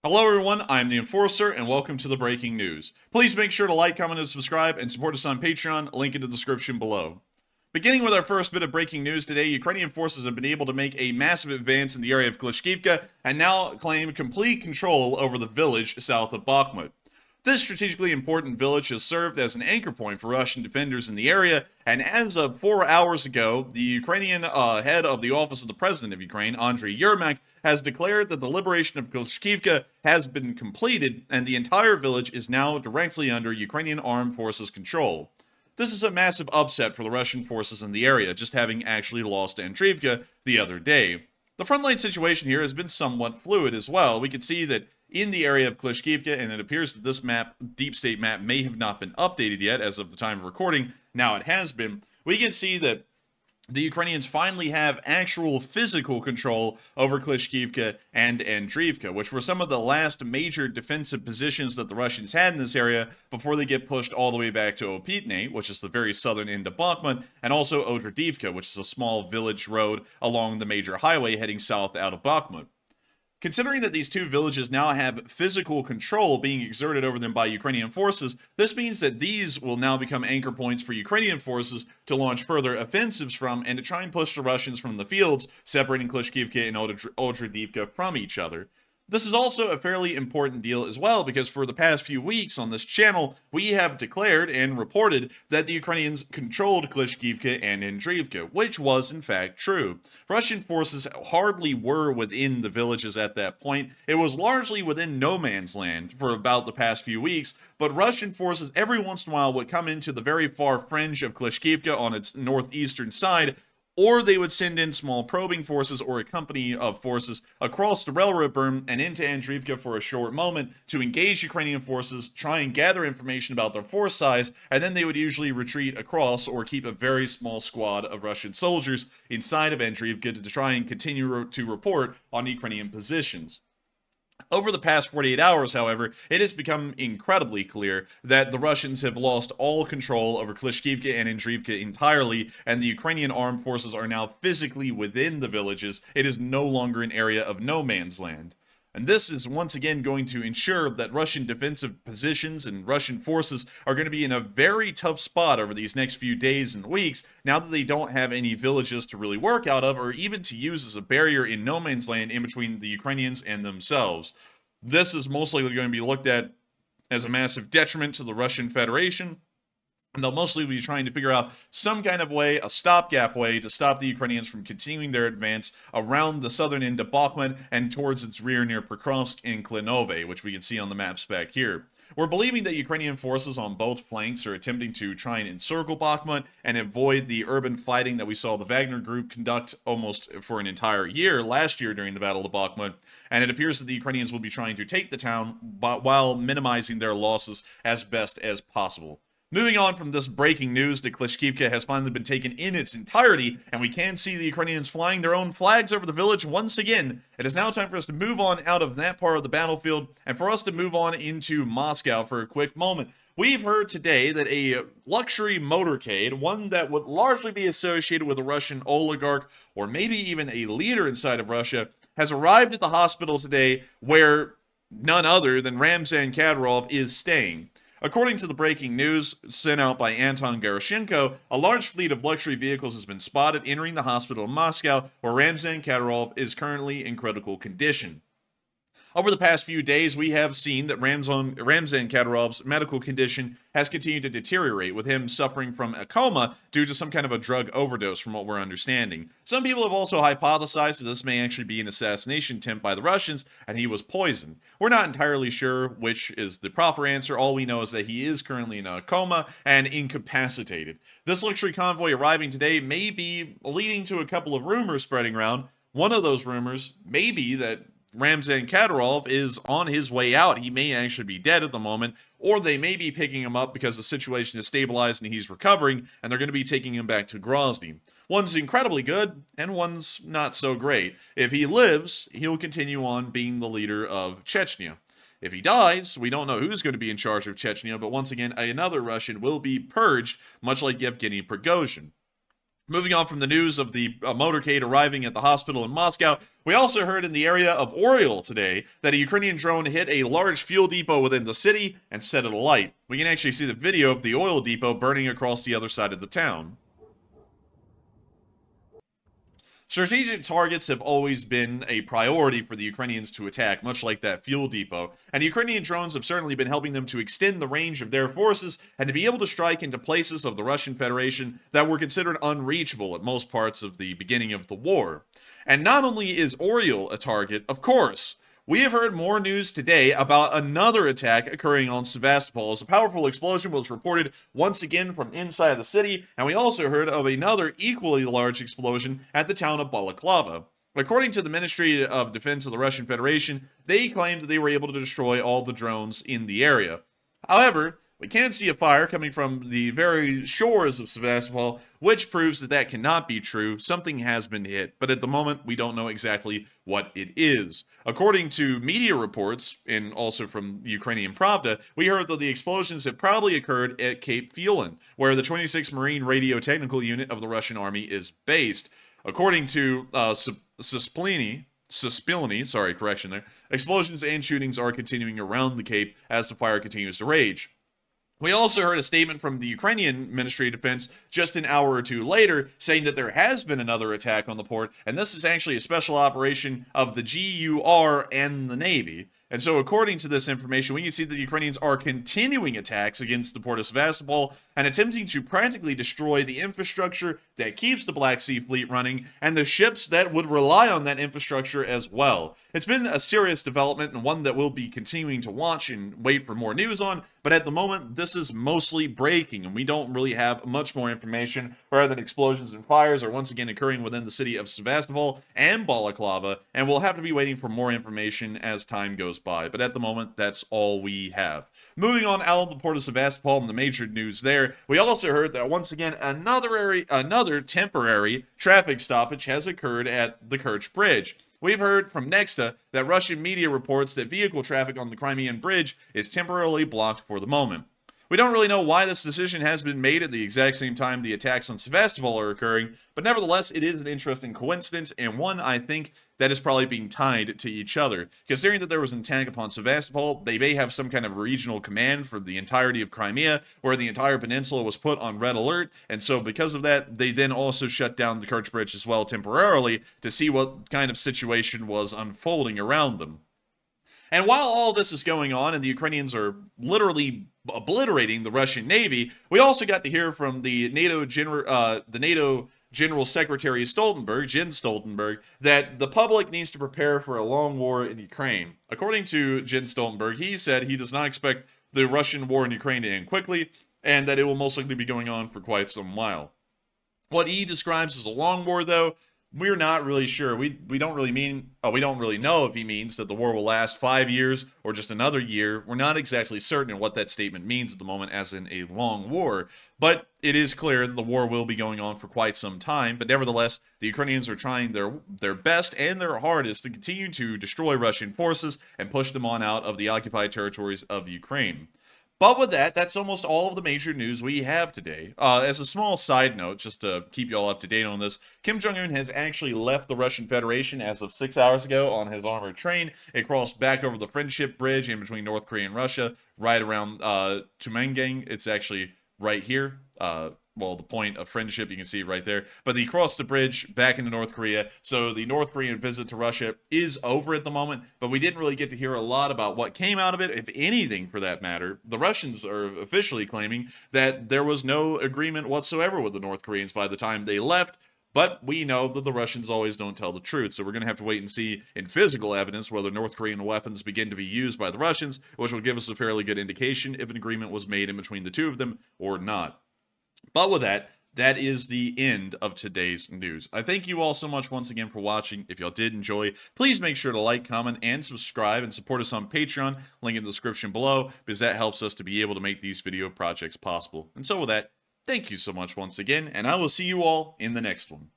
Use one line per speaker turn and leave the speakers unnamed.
Hello everyone, I'm the Enforcer, and welcome to the breaking news. Please make sure to like, comment, and subscribe, and support us on Patreon, link in the description below. Beginning with our first bit of breaking news today, Ukrainian forces have been able to make a massive advance in the area of Klischkiivka and now claim complete control over the village south of Bakhmut. This strategically important village has served as an anchor point for Russian defenders in the area, and as of 4 hours ago, the Ukrainian head of the Office of the President of Ukraine, Andriy Yermak, has declared that the liberation of Klischkiivka has been completed, and the entire village is now directly under Ukrainian armed forces control. This is a massive upset for the Russian forces in the area, just having actually lost Andriivka the other day. The frontline situation here has been somewhat fluid as well. We can see that in the area of Klischkiivka, and it appears that this map, deep state map, may have not been updated yet as of the time of recording. Now it has been. We can see that the Ukrainians finally have actual physical control over Klischkiivka and Andriivka, which were some of the last major defensive positions that the Russians had in this area before they get pushed all the way back to Opitne, which is the very southern end of Bakhmut, and also Odradivka, which is a small village road along the major highway heading south out of Bakhmut. Considering that these two villages now have physical control being exerted over them by Ukrainian forces, this means that these will now become anchor points for Ukrainian forces to launch further offensives from and to try and push the Russians from the fields, separating Klischkiivka and Odradivka from each other. This is also a fairly important deal as well, because for the past few weeks on this channel, we have declared and reported that the Ukrainians controlled Klischkiivka and Andriivka, which was in fact true. Russian forces hardly were within the villages at that point. It was largely within no man's land for about the past few weeks, but Russian forces every once in a while would come into the very far fringe of Klischkiivka on its northeastern side, or they would send in small probing forces or a company of forces across the railroad berm and into Andriivka for a short moment to engage Ukrainian forces, try and gather information about their force size, and then they would usually retreat across or keep a very small squad of Russian soldiers inside of Andriivka to try and continue to report on Ukrainian positions. Over the past 48 hours, however, it has become incredibly clear that the Russians have lost all control over Klischkiivka and Andriivka entirely, and the Ukrainian armed forces are now physically within the villages. It is no longer an area of no man's land. And this is once again going to ensure that Russian defensive positions and Russian forces are going to be in a very tough spot over these next few days and weeks, now that they don't have any villages to really work out of, or even to use as a barrier in no man's land in between the Ukrainians and themselves. This is most likely going to be looked at as a massive detriment to the Russian Federation, and they'll mostly be trying to figure out some kind of way, a stopgap way, to stop the Ukrainians from continuing their advance around the southern end of Bakhmut and towards its rear near Pokrovsk and Klinove, which we can see on the maps back here. We're believing that Ukrainian forces on both flanks are attempting to try and encircle Bakhmut and avoid the urban fighting that we saw the Wagner group conduct almost for an entire year last year during the Battle of Bakhmut, and it appears that the Ukrainians will be trying to take the town while minimizing their losses as best as possible. Moving on from this breaking news, that Klischkiivka has finally been taken in its entirety, and we can see the Ukrainians flying their own flags over the village once again. It is now time for us to move on out of that part of the battlefield, and for us to move on into Moscow for a quick moment. We've heard today that a luxury motorcade, one that would largely be associated with a Russian oligarch, or maybe even a leader inside of Russia, has arrived at the hospital today where none other than Ramzan Kadyrov is staying. According to the breaking news sent out by Anton Gerashenko, a large fleet of luxury vehicles has been spotted entering the hospital in Moscow, where Ramzan Kadyrov is currently in critical condition. Over the past few days, we have seen that Ramzan Kadyrov's medical condition has continued to deteriorate, with him suffering from a coma due to some kind of a drug overdose, from what we're understanding. Some people have also hypothesized that this may actually be an assassination attempt by the Russians, and he was poisoned. We're not entirely sure which is the proper answer. All we know is that he is currently in a coma and incapacitated. This luxury convoy arriving today may be leading to a couple of rumors spreading around. One of those rumors may be that Ramzan Kadyrov is on his way out. He may actually be dead at the moment, or they may be picking him up because the situation is stabilized and he's recovering, and they're going to be taking him back to Grozny. One's incredibly good, and one's not so great. If he lives, he'll continue on being the leader of Chechnya. If he dies, we don't know who's going to be in charge of Chechnya, but once again, another Russian will be purged, much like Yevgeny Prigozhin. Moving on from the news of the motorcade arriving at the hospital in Moscow, we also heard in the area of Oriel today that a Ukrainian drone hit a large fuel depot within the city and set it alight. We can actually see the video of the oil depot burning across the other side of the town. Strategic targets have always been a priority for the Ukrainians to attack, much like that fuel depot, and Ukrainian drones have certainly been helping them to extend the range of their forces and to be able to strike into places of the Russian Federation that were considered unreachable at most parts of the beginning of the war. And not only is Oriel a target, of course, we have heard more news today about another attack occurring on Sevastopol as a powerful explosion was reported once again from inside the city, and we also heard of another equally large explosion at the town of Balaclava. According to the Ministry of Defense of the Russian Federation, they claimed that they were able to destroy all the drones in the area. However, we can see a fire coming from the very shores of Sevastopol, which proves that that cannot be true. Something has been hit, but at the moment, we don't know exactly what it is. According to media reports, and also from Ukrainian Pravda, we heard that the explosions have probably occurred at Cape Phelan, where the 26th Marine Radio Technical Unit of the Russian Army is based. According to Suspilny, sorry, correction there, explosions and shootings are continuing around the Cape as the fire continues to rage. We also heard a statement from the Ukrainian Ministry of Defense just an hour or two later saying that there has been another attack on the port, and this is actually a special operation of the GUR and the Navy. And so according to this information, we can see that the Ukrainians are continuing attacks against the port of Sevastopol and attempting to practically destroy the infrastructure that keeps the Black Sea Fleet running and the ships that would rely on that infrastructure as well. It's been a serious development and one that we'll be continuing to watch and wait for more news on, but at the moment, this is mostly breaking, and we don't really have much more information rather than explosions and fires are once again occurring within the city of Sevastopol and Balaclava, and we'll have to be waiting for more information as time goes by. But at the moment, that's all we have. Moving on out of the port of Sevastopol and the major news there, we also heard that once again another temporary traffic stoppage has occurred at the Kerch Bridge. We've heard from Nexta that Russian media reports that vehicle traffic on the Crimean Bridge is temporarily blocked for the moment. We don't really know why this decision has been made at the exact same time the attacks on Sevastopol are occurring, but nevertheless, it is an interesting coincidence, and one, I think, that is probably being tied to each other. Considering that there was an attack upon Sevastopol, they may have some kind of regional command for the entirety of Crimea, where the entire peninsula was put on red alert, and so because of that, they then also shut down the Kerch Bridge as well temporarily to see what kind of situation was unfolding around them. And while all this is going on and the Ukrainians are literally obliterating the Russian Navy, we also got to hear from the NATO General Secretary Stoltenberg, Jens Stoltenberg, that the public needs to prepare for a long war in Ukraine. According to Jens Stoltenberg, he said he does not expect the Russian war in Ukraine to end quickly, and that it will most likely be going on for quite some while. What he describes as a long war, though, we're not really sure. We don't really know if he means that the war will last 5 years or just another year. We're not exactly certain what that statement means at the moment, as in a long war. But it is clear that the war will be going on for quite some time. But nevertheless, the Ukrainians are trying their best and their hardest to continue to destroy Russian forces and push them on out of the occupied territories of Ukraine. But with that, that's almost all of the major news we have today. As a small side note, just to keep you all up to date on this, Kim Jong-un has actually left the Russian Federation as of 6 hours ago on his armored train. It crossed back over the Friendship Bridge in between North Korea and Russia, right around Tumengang. It's actually right here. Well, the point of friendship, you can see right there. But he crossed the bridge back into North Korea. So the North Korean visit to Russia is over at the moment. But we didn't really get to hear a lot about what came out of it, if anything for that matter. The Russians are officially claiming that there was no agreement whatsoever with the North Koreans by the time they left. But we know that the Russians always don't tell the truth, so we're going to have to wait and see in physical evidence whether North Korean weapons begin to be used by the Russians, which will give us a fairly good indication if an agreement was made in between the two of them or not. But with that, that is the end of today's news. I thank you all so much once again for watching. If y'all did enjoy, please make sure to like, comment, and subscribe, and support us on Patreon, link in the description below, because that helps us to be able to make these video projects possible. And so with that, thank you so much once again, and I will see you all in the next one.